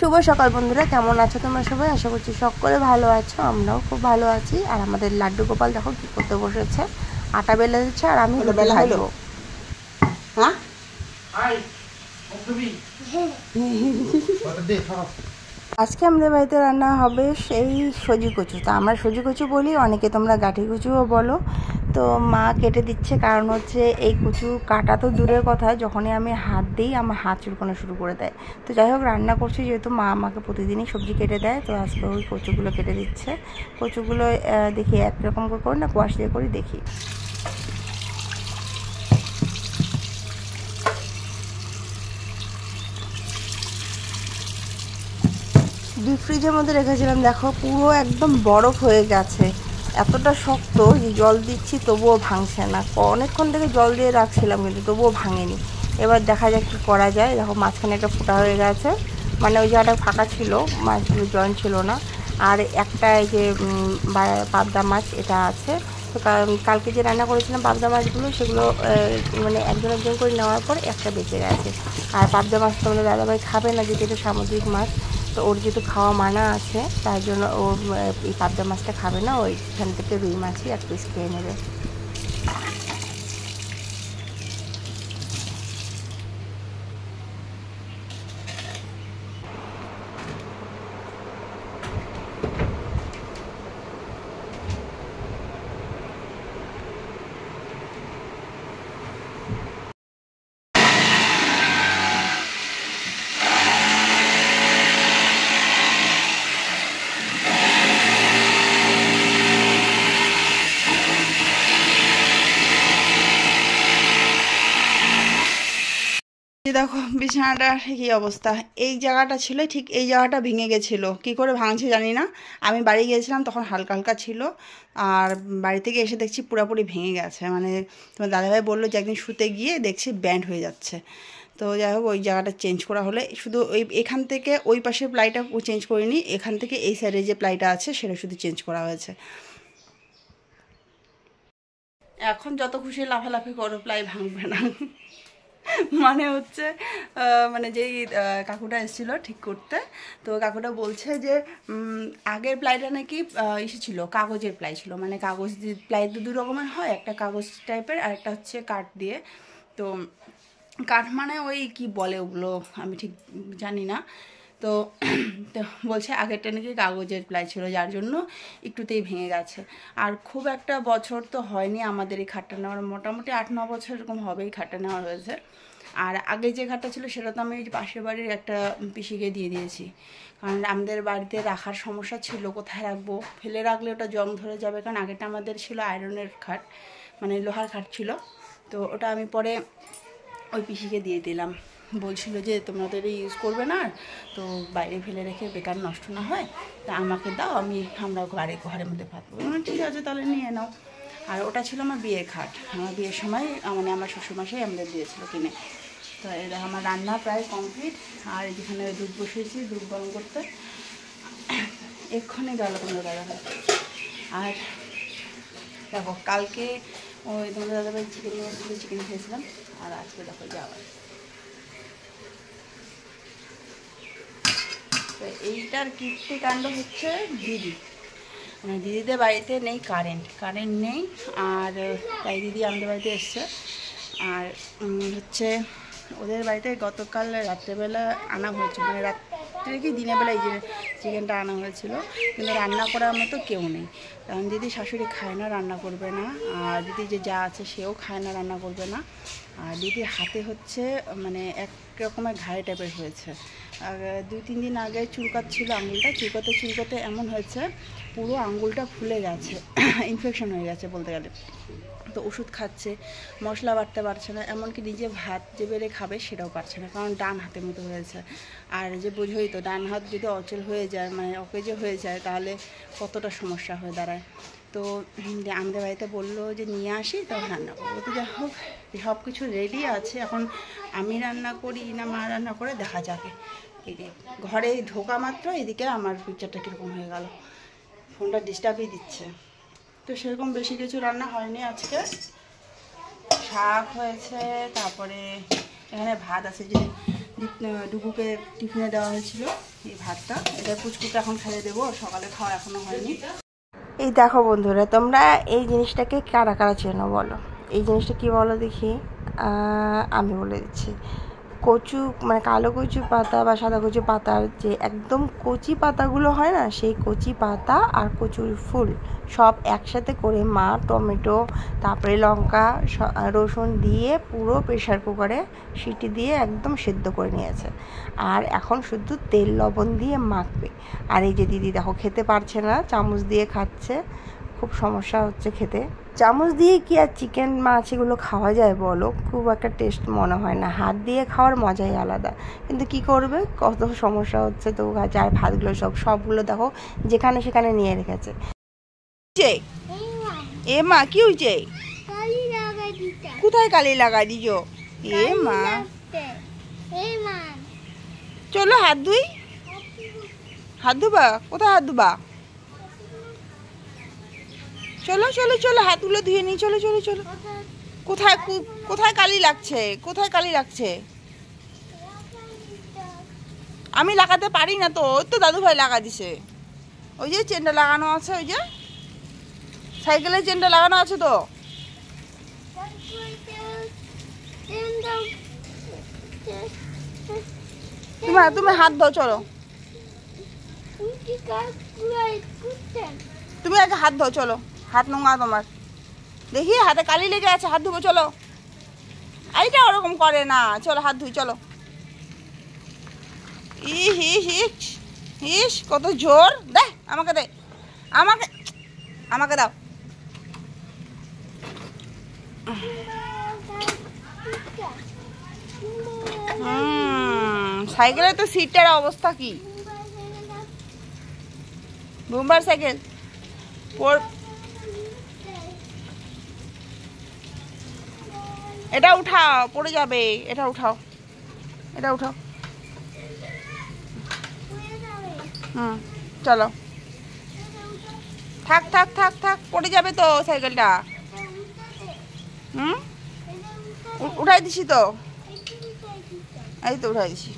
শুভ সকাল বন্ধুরা, কেমন আছো তোমরা সবাই? আশা করছি সকলে ভালো আছো, আমরাও খুব ভালো আছি। আর আমাদের লাড্ডু গোপাল দেখো কি করতে বসেছে, আটা বেলে দিচ্ছে আর আমি বেলা ভাজবো। হ্যাঁ আজকে আমাদের বাড়িতে রান্না হবে সেই সজি কচু। তা আমরা সজি কচু বলি, অনেকে তোমরা গাঠি কচুও বলো। তো মা কেটে দিচ্ছে, কারণ হচ্ছে এই কচু কাটা তো দূরের কথা, যখনই আমি হাত দিই আমার হাত চুলকানো শুরু করে দেয়। তো যাই হোক, রান্না করছি যেহেতু, মা আমাকে প্রতিদিনই সবজি কেটে দেয়, তো আজকে ওই কচুগুলো কেটে দিচ্ছে। কচুগুলো দেখি একরকম করে করি না কোয়াশ দিয়ে করি দেখি। ডিপ ফ্রিজের মধ্যে রেখেছিলাম, দেখো পুরো একদম বরফ হয়ে গেছে, এতটা শক্ত যে জল দিচ্ছি তবুও ভাঙছে না। অনেকক্ষণ থেকে জল দিয়ে রাখছিলাম কিন্তু তবুও ভাঙেনি। এবার দেখা যাক কী করা যায়। দেখো মাঝখানে একটা ফোঁটা হয়ে গেছে, মানে ওই জায়গাটা ফাঁকা ছিল, মাছগুলো জয়েন্ট ছিল না। আর একটা এই যে পাবদা মাছ এটা আছে। তো কালকে যে রান্না করেছিলাম পাবদা মাছগুলো, সেগুলো মানে একজন একজন করে নেওয়ার পর একটা বেঁচে গেছে। আর পাবদা মাছ তো আমাদের দাদাভাই খাবে না, যেহেতু এটা সামুদ্রিক মাছ, তো ওর যেহেতু খাওয়া মানা আছে, তার জন্য ও এই পাবদা মাছটা খাবে না, ওইখান থেকে রুই মাছই এক পিস খেয়ে নেবে। দেখো বিছানাটার কি অবস্থা, এই জায়গাটা ছিল, ঠিক এই জায়গাটা ভেঙে গেছিলো। কি করে ভাঙছে জানি না, আমি বাড়ি গিয়েছিলাম তখন হালকা হালকা ছিল, আর বাড়ি থেকে এসে দেখছি পুরোপুরি ভেঙে গেছে। মানে তোমার দাদাভাই বললো যে একদিন শুতে গিয়ে দেখছি ব্যান্ড হয়ে যাচ্ছে। তো যাই হোক, ওই জায়গাটা চেঞ্জ করা হলে, শুধু ওই এখান থেকে ওই পাশের প্লাইটা চেঞ্জ করিনি, এখান থেকে এই সাইডে যে প্লাইটা আছে সেটা শুধু চেঞ্জ করা হয়েছে। এখন যত খুশি লাফালাফি করো, প্লাই ভাঙবে না। মানে হচ্ছে মানে যেই কাকুটা এসেছিলো ঠিক করতে, তো কাকুটা বলছে যে আগের প্লাইটা নাকি ইসে ছিল, কাগজের প্লাই ছিল। মানে কাগজ প্লাই তো দু রকমের হয়, একটা কাগজ টাইপের আর একটা হচ্ছে কাঠ দিয়ে। তো কাঠ মানে ওই কি বলে ওগুলো আমি ঠিক জানি না। তো বলছে আগেরটা নাকি কাগজের প্লাই ছিল, যার জন্য একটুতেই ভেঙে গেছে। আর খুব একটা বছর তো হয়নি আমাদের এই খাটটা নেওয়ার, মোটামুটি 8-9 বছর এরকম হবেই খাটটা নেওয়া হয়েছে। আর আগে যে ঘাটটা ছিল সেটা তো আমি পাশের বাড়ির একটা পিসিকে দিয়ে দিয়েছি, কারণ আমাদের বাড়িতে রাখার সমস্যা ছিল, কোথায় রাখবো, ফেলে রাখলে ওটা জং ধরে যাবে। কারণ আগেটা আমাদের ছিল আয়রনের খাট, মানে লোহার খাট ছিল। তো ওটা আমি পরে ওই পিসিকে দিয়ে দিলাম, বলছিল যে তোমরা তো এটা ইউজ করবে না, তো বাইরে ফেলে রেখে বেকার নষ্ট না হয়, তা আমাকে দাও, আমরা ঘরের মধ্যে পাতবো। ঠিক আছে তাহলে নিয়ে নাও। আর ওটা ছিল আমার বিয়ের খাট, আমার বিয়ের সময় মানে আমার শ্বশুরমশাই আমাদের দিয়েছিল কিনে। তো এটা আমার রান্না প্রায় কমপ্লিট। আর যেখানে দুধ বসিয়েছি দুধ গরম করতে, এক্ষুনি গেল তোমরা দাদাভাই। আর দেখো কালকে ওই তোমাদের দাদাভাই চিকেন নিয়েছিল, চিকেন খেয়েছিলাম। আর আজকে দেখো যাওয়ার, তো এইটার কীর্তি কাণ্ড হচ্ছে দিদি, মানে দিদিদের বাড়িতে নেই কারেন্ট নেই, আর তাই দিদি আমাদের বাড়িতে এসছে। আর হচ্ছে ওদের বাড়িতে গতকাল রাত্রেবেলা আনা হয়েছিল, মানে রাত্রে কি দিনের বেলা এই যে চিকেনটা আনা হয়েছিল, কিন্তু রান্না করার মতো কেউ নেই। কারণ দিদি শাশুড়ি খায় না, রান্না করবে না, আর দিদি যে যা আছে সেও খায় না, রান্না করবে না। আর দিদির হাতে হচ্ছে মানে এক রকমের ঘাড়ে টাইপের হয়েছে। আর 2-3 দিন আগে চুলকাচ্ছিল আঙুলটা, চুলকাতে এমন হয়েছে পুরো আঙুলটা ফুলে গেছে, ইনফেকশন হয়ে গেছে বলতে গেলে। তো ওষুধ খাচ্ছে, মশলা বাটতে পারছে না, এমনকি নিজে ভাত যে বেড়ে খাবে সেটাও পারছে না, কারণ ডান হাতের মতো হয়েছে। আর যে বোঝোই তো, ডান হাত যদি অচল হয়ে যায়, মানে অকেজো হয়ে যায়, তাহলে কতটা সমস্যা হয়ে দাঁড়ায়। তো আমাদের বাড়িতে বললো যে নিয়ে আসি, তখন রান্না করবো। তো যাই হোক, সব কিছু রেডি আছে, এখন আমি রান্না করি না মা রান্না করে দেখা যাবে। ঘরে ঢোকা মাত্র এদিকে আমার পিকচারটা কীরকম হয়ে গেল, ফোনটা ডিস্টার্বই দিচ্ছে। তো সেরকম বেশি কিছু রান্না হয়নি আজকে, শাক হয়েছে, তারপরে এখানে ভাত আছে, যে ডুগুকে টিফিনে দেওয়া হয়েছিল এই ভাতটা। এটা পুচকুকে এখন খাইয়ে দেবো, সকালে খাওয়া এখনো হয়নি। এই দেখো বন্ধুরা, তোমরা এই জিনিসটাকে কারা কারা চেনো বলো? এই জিনিসটা কি বলো দেখি? আমি বলে দিচ্ছি। কচু, মানে কালো কচু পাতা বা সাদা কচু পাতার যে একদম কচি পাতাগুলো হয় না, সেই কচি পাতা আর কচুর ফুল সব একসাথে করে মা টমেটো তারপরে লঙ্কা রসুন দিয়ে পুরো প্রেশার কুকারে সিটি দিয়ে একদম সেদ্ধ করে নিয়েছে। আর এখন শুধু তেল লবণ দিয়ে মাখবে। আর এই যে দিদি দেখো খেতে পারছে না, চামচ দিয়ে খাচ্ছে, খুব সমস্যা হচ্ছে খেতে। চামচ দিয়ে কি আর চিকেন মাছ এগুলো খাওয়া যায় বলো? খুব একটা টেস্ট মনে হয় না, হাত দিয়ে খাওয়ার মজাই আলাদা। কিন্তু কি করবে, কত সমস্যা হচ্ছে তো। আর ভাতগুলো সবগুলো দেখো যেখানে সেখানে নিয়ে রেখেছে। এ মা কি হয়েছে? কোথায় কালি লাগাই দিছ? এ মা চলো হাত ধুই। হাত ধুবা? কোথায় হাত ধুবা? চলো চলো চলো হাতগুলো ধুয়ে নি, চলো চলো চলো। কোথায় কোথায় কালি লাগছে? কোথায় কালি লাগছে? আমি লাগাতে পারি না তো, ওই তো দাদু ভাই লাগা দিছে। ওই যে চেনটা লাগানো আছে, ওই যে সাইকেলের চেনটা লাগানো আছে তো। তুমি হাত দাও, চলো তুমি আগে হাত দাও, চলো। হাত নোংরা তোমার, দেখি হাতে কালি লেগে আছে, হাত ধুবো চলো। এইটা ওরকম করে না, চলো হাত ধুই চলো। ইস ইস ইস ইস কত জোর! দে আমাকে, দে আমাকে, আমাকে দাও। সাইকেলের তো সিটটার অবস্থা কি? বুম্বার সাইকেল এটা উঠাও, পড়ে যাবে। এটা উঠাও, এটা উঠাও। চলো। থাক থাক থাক থাক, পড়ে যাবে তো সাইকেলটা। উঠাই দিছি তো, এই তো উঠাই দিছি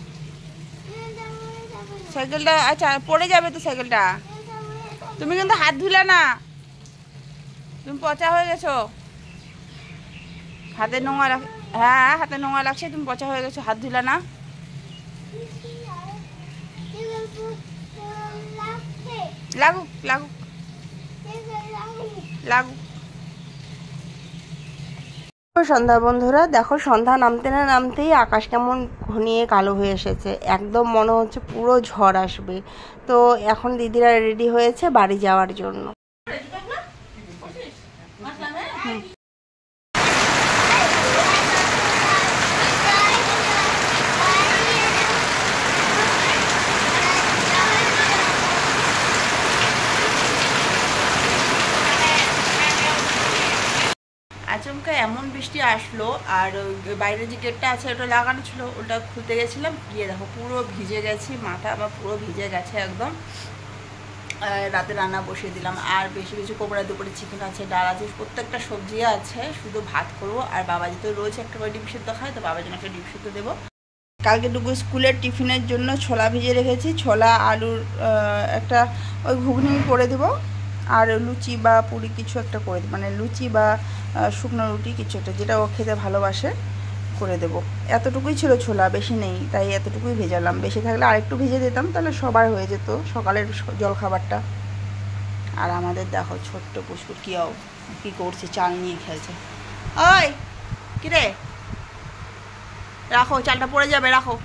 সাইকেলটা। আচ্ছা পড়ে যাবে তো সাইকেলটা। তুমি কিন্তু হাত ধুলে না, তুমি পচা হয়ে গেছো। হাতে নোংরা, হ্যাঁ হাতে নোংরা লাগছে, তুমি পচা হয়ে গেছো, হাত ধুলে না। লাগুক লাগুক লাগুক। সন্ধ্যা বন্ধুরা দেখো, সন্ধ্যা নামতে না নামতেই আকাশ কেমন ঘনিয়ে কালো হয়ে এসেছে, একদম মনে হচ্ছে পুরো ঝড় আসবে। তো এখন দিদিরা রেডি হয়েছে বাড়ি যাওয়ার জন্য। আচমকা এমন বৃষ্টি আসলো, আর বাইরে যে গেটটা আছে ওটা লাগানো ছিল, ওটা খুলতে গেছিলাম, গিয়ে দেখো পুরো ভিজে গেছি, মাথা আমার পুরো ভিজে গেছে একদম। রাতে রান্না বসিয়ে দিলাম, আর বেশি বেশি কোবরা দুপুরে চিকেন আছে, ডাল আছে, প্রত্যেকটা সবজি আছে, শুধু ভাত করবো। আর বাবা যেহেতু রোজ একটা করে ডিম সিদ্ধ খায়, তো বাবার জন্য একটা ডিম সিদ্ধ দেবো। কালকে টুকু স্কুলের টিফিনের জন্য ছোলা ভিজিয়ে রেখেছি, ছোলা আলুর একটা ওই ঘুগনি করে দেবো, আর লুচি বা পুরি কিছু একটা করে দেবো, মানে লুচি বা শুকনো রুটি কিছু একটা, যেটা ও খেতে ভালোবাসে করে দেবো। এতটুকুই ছিল ছোলা, বেশি নেই, তাই এতটুকুই ভেজালাম। বেশি থাকলে আরেকটু ভেজে দিতাম, তাহলে সবার হয়ে যেত সকালের জলখাবারটা। আর আমাদের দেখো ছোট্ট পুষ্কুর কী করছে, চাল নিয়ে খেলছে। ওই কিরে, রাখো, চালটা পড়ে যাবে, রাখো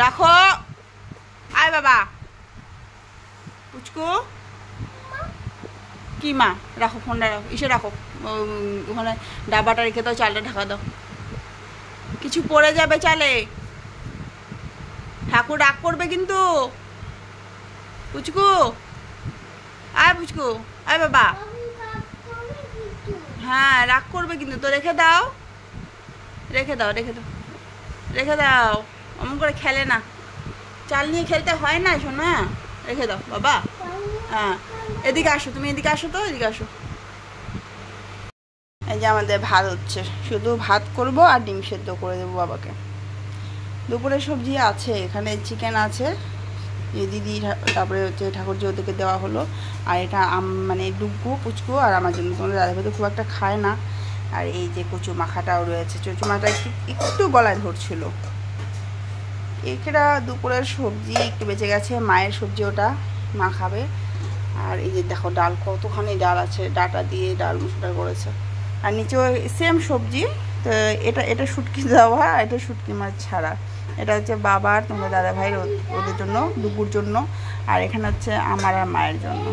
রাখো। আয় বাবা পুচকু, কি মা? রাখো ফোনটা, রাখো, ইসে রাখো, ওখানে ডাবাটা রেখে দাও, চালটা ঢাকা দাও, কিছু পড়ে যাবে চালে। ঠাকুর রাগ করবে কিন্তু। পুচকু আয়, পুচকু আয় বাবা। হ্যাঁ রাগ করবে কিন্তু, তো রেখে দাও, রেখে দাও, রেখে দাও, রেখে দাও। অমন করে খেলে না, চাল নিয়ে খেলতে হয় না শোনা, রেখে দাও বাবা। হ্যাঁ এদিকে আসো, তুমি এদিকে আসো তো, এদিকে আসো। এই যে আমাদের ভাত হচ্ছে, শুধু ভাত করব আর ডিম সেদ্ধ করে দেবো বাবাকে। দুপুরের সবজি আছে, এখানে চিকেন আছে, যে দিদি তারপরে হচ্ছে ঠাকুরজি ওদেরকে দেওয়া হলো। আর এটা মানে ডুগু পুচকু আর আমার জন্য, তোমাদের দাদাভাই তো খুব একটা খায় না। আর এই যে কচু মাখাটাও রয়েছে, কচু মাখাটা একটু গলায় ধরছিল। এখানে দুপুরের সবজি একটু বেঁচে গেছে, মায়ের সবজি ওটা মা খাবে। আর এই যে দেখো ডাল, কতখানি ডাল আছে, ডাটা দিয়ে ডাল মশলা করেছে। আর নিচেও সেম সবজি, তো এটা শুটকি দেওয়া, এটা শুটকি মাছ ছাড়া। এটা হচ্ছে বাবার, তোমাদের দাদা ভাইয়ের, ওদের জন্য, দুপুর জন্য। আর এখানে হচ্ছে আমার আর মায়ের জন্য।